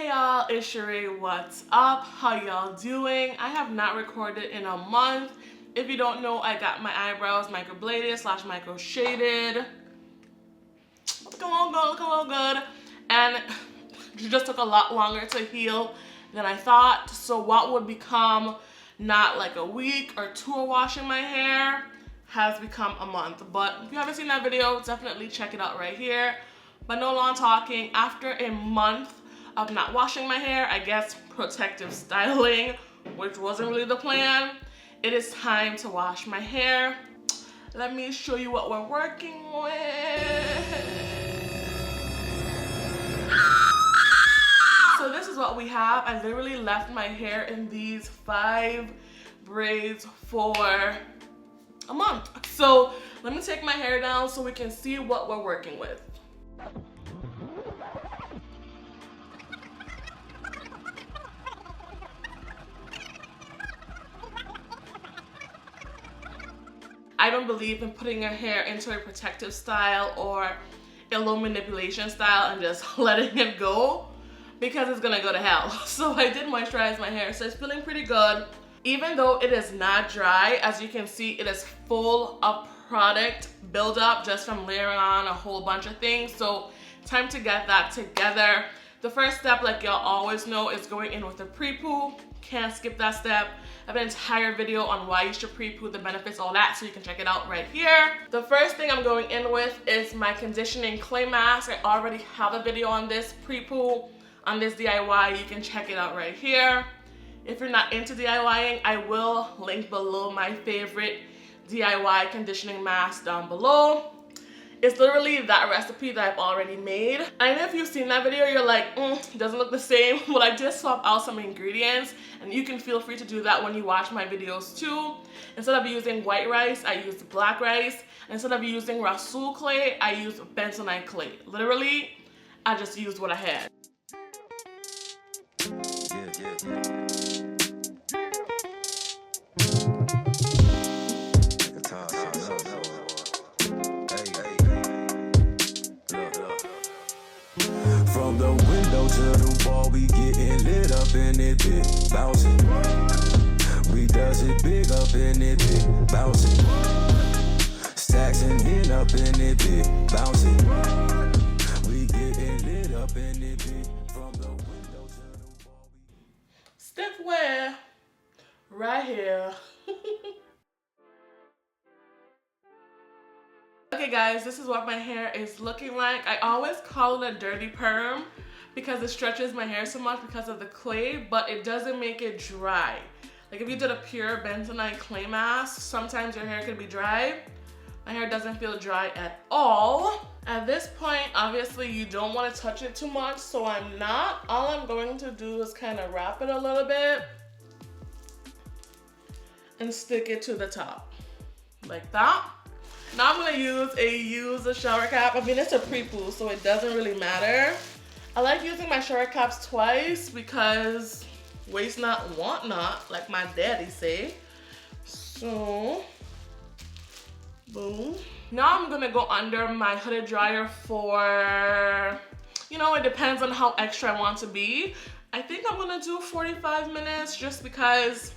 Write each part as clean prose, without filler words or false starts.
Hey y'all, it's SheRea. What's up? How y'all doing? I have not recorded in a month. If you don't know, I got my eyebrows microbladed / micro shaded. Looking a little good. And it just took a lot longer to heal than I thought. So what would become not like a week or two of washing my hair has become a month. But if you haven't seen that video, definitely check it out right here. But no long talking, after a month of not washing my hair, I guess protective styling, which wasn't really the plan, it is time to wash my hair. Let me show you what we're working with. So this is what we have. I literally left my hair in these 5 braids for a month. So let me take my hair down so we can see what we're working with. I don't believe in putting your hair into a protective style or a low manipulation style and just letting it go, because it's gonna go to hell. So I did moisturize my hair, so it's feeling pretty good. Even though it is not dry, as you can see, it is full of product buildup just from layering on a whole bunch of things. So time to get that together. The first step, like y'all always know, is going in with the Prepoo. Can't skip that step. I have an entire video on why you should Prepoo, the benefits, all that, so you can check it out right here. The first thing I'm going in with is my conditioning clay mask. I already have a video on this Prepoo, on this DIY. You can check it out right here. If you're not into DIYing, I will link below my favorite DIY conditioning mask down below. It's literally that recipe that I've already made. I know if you've seen that video, you're like, it doesn't look the same. Well, I did swap out some ingredients, and you can feel free to do that when you watch my videos too. Instead of using white rice, I used black rice. Instead of using Rasul clay, I used bentonite clay. Literally, I just used what I had. From the window to the wall, we getting lit up in it, big bouncing. We does it big up in it, big bouncing. Stacks and in up in it, big bouncing. We getting lit up in it, big. From the window to the wall. Step where? Right here. Okay guys, this is what my hair is looking like. I always call it a dirty perm because it stretches my hair so much because of the clay, but it doesn't make it dry. Like if you did a pure bentonite clay mask, sometimes your hair could be dry. My hair doesn't feel dry at all. At this point, obviously you don't want to touch it too much, so I'm not. All I'm going to do is kind of wrap it a little bit and stick it to the top like that. Now I'm gonna use a shower cap. I mean, it's a Prepoo, so it doesn't really matter. I like using my shower caps twice because waste not, want not, like my daddy say. So, boom. Now I'm gonna go under my hooded dryer for, you know, it depends on how extra I want to be. I think I'm gonna do 45 minutes just because,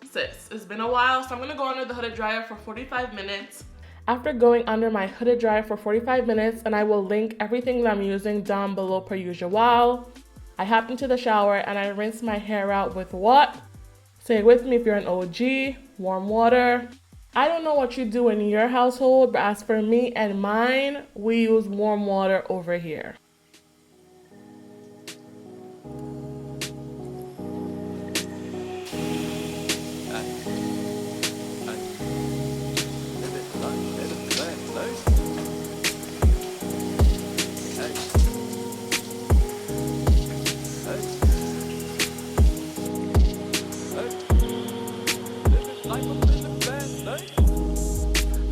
sis, it's been a while. So I'm gonna go under the hooded dryer for 45 minutes. After going under my hooded dryer for 45 minutes, and I will link everything that I'm using down below per usual, I hopped into the shower and I rinsed my hair out with what? Say it with me if you're an OG, warm water. I don't know what you do in your household, but as for me and mine, we use warm water over here.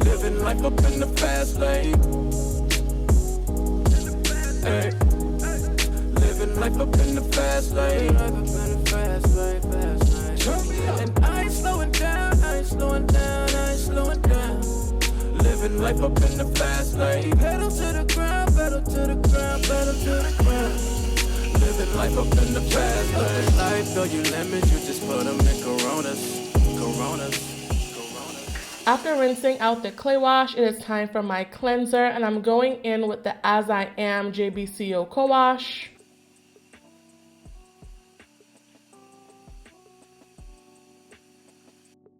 Living life up in the fast lane. Hey. Living life up in the fast lane. And I ain't slowing down, I ain't slowing down, I ain't slowing down. Living life up in the fast lane. Pedal to the ground, pedal to the ground, pedal to the ground. living life up in the past. But this life, though you lemons, you just put them in Coronas. After rinsing out the clay wash, it is time for my cleanser, and I'm going in with the As I Am JBCO COWASH.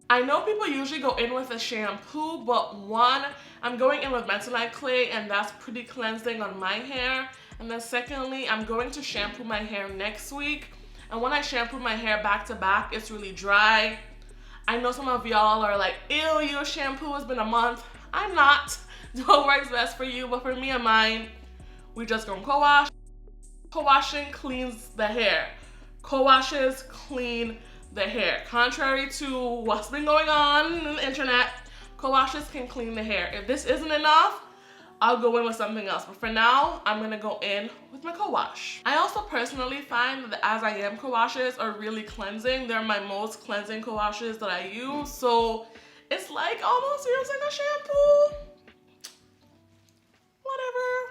I know people usually go in with a shampoo, but one, I'm going in with bentonite clay, and that's pretty cleansing on my hair. And then secondly, I'm going to shampoo my hair next week. And when I shampoo my hair back to back, it's really dry. I know some of y'all are like, ew, your shampoo has been a month. I'm not. Do what works best for you, but for me and mine, we just gonna co-wash. Co-washing cleans the hair. Co-washes clean the hair. Contrary to what's been going on the internet, co-washes can clean the hair. If this isn't enough, I'll go in with something else. But for now, I'm gonna go in with my co-wash. I also personally find that the As I Am co-washes are really cleansing. They're my most cleansing co-washes that I use. So it's like almost using a shampoo. Whatever.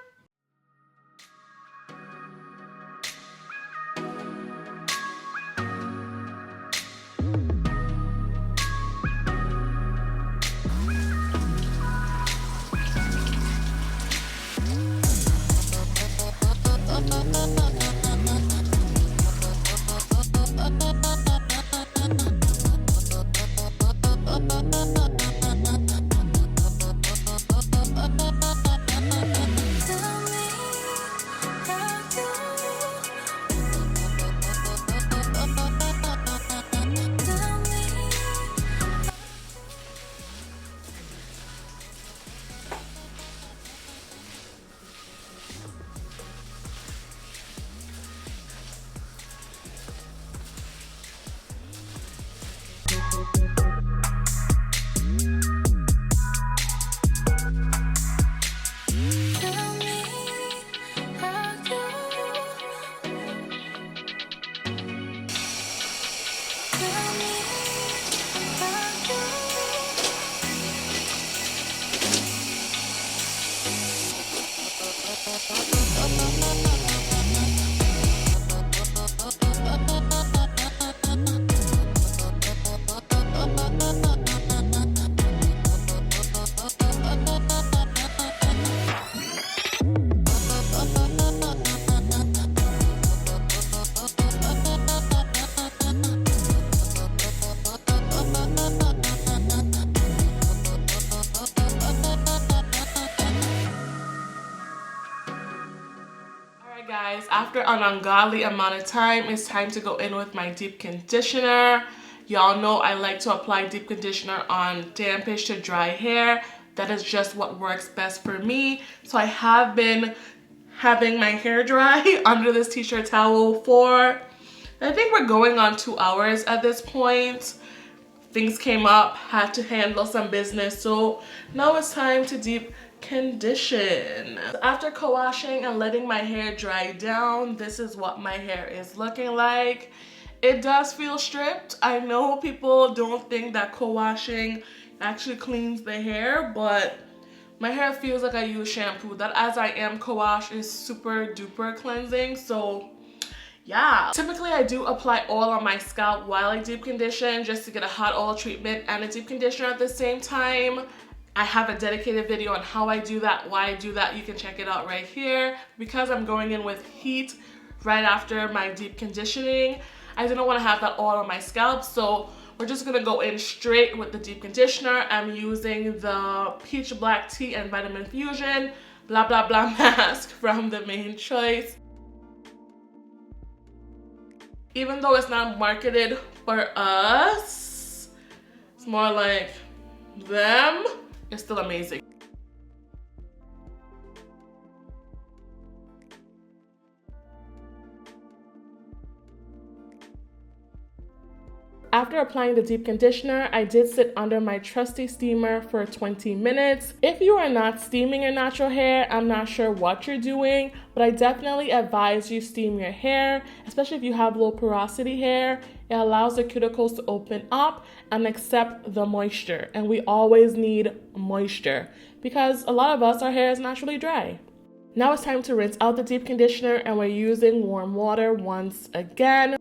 Guys, after an ungodly amount of time, it's time to go in with my deep conditioner. Y'all know I like to apply deep conditioner on dampish to dry hair. That is just what works best for me. So I have been having my hair dry under this t-shirt towel for, I think we're going on 2 hours at this point. Things came up, had to handle some business, so now it's time to deep condition. After co-washing and letting my hair dry down, this is what my hair is looking like. It does feel stripped. I know people don't think that co-washing actually cleans the hair, but my hair feels like I use shampoo. That As I Am co-wash is super duper cleansing, so yeah. Typically I do apply oil on my scalp while I deep condition, just to get a hot oil treatment and a deep conditioner at the same time. I have a dedicated video on how I do that, why I do that. You can check it out right here. Because I'm going in with heat right after my deep conditioning, I didn't want to have that oil on my scalp, so we're just gonna go in straight with the deep conditioner. I'm using the Peach Black Tea and Vitamin Fusion blah blah blah mask from the Main Choice. Even though it's not marketed for us, it's more like them, it's still amazing. After applying the deep conditioner, I did sit under my trusty steamer for 20 minutes. If you are not steaming your natural hair, I'm not sure what you're doing, but I definitely advise you steam your hair, especially if you have low porosity hair. It allows the cuticles to open up and accept the moisture, and we always need moisture because a lot of us, our hair is naturally dry. Now it's time to rinse out the deep conditioner, and we're using warm water once again.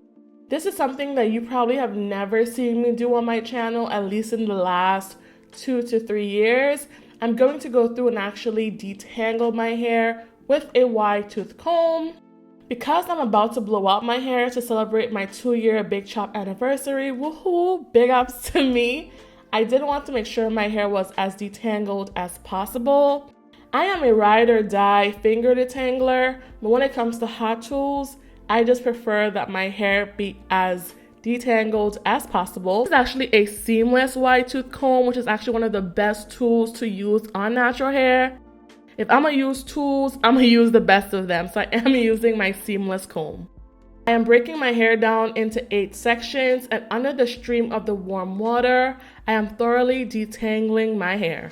This is something that you probably have never seen me do on my channel, at least in the last 2 to 3 years. I'm going to go through and actually detangle my hair with a wide tooth comb. Because I'm about to blow out my hair to celebrate my 2-year Big Chop anniversary, woohoo, big ups to me, I did want to make sure my hair was as detangled as possible. I am a ride or die finger detangler, but when it comes to hot tools, I just prefer that my hair be as detangled as possible. This is actually a seamless wide tooth comb, which is actually one of the best tools to use on natural hair. If I'm gonna use tools, I'm gonna use the best of them, so I am using my seamless comb. I am breaking my hair down into 8 sections, and under the stream of the warm water, I am thoroughly detangling my hair.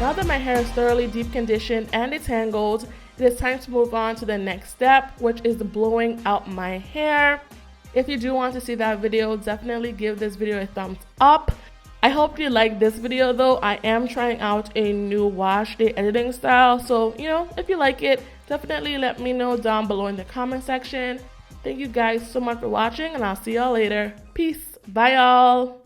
Now that my hair is thoroughly deep conditioned and detangled, it is time to move on to the next step, which is blowing out my hair. If you do want to see that video, definitely give this video a thumbs up. I hope you like this video though. I am trying out a new wash day editing style, so if you like it, definitely let me know down below in the comment section. Thank you guys so much for watching, and I'll see y'all later. Peace. Bye y'all.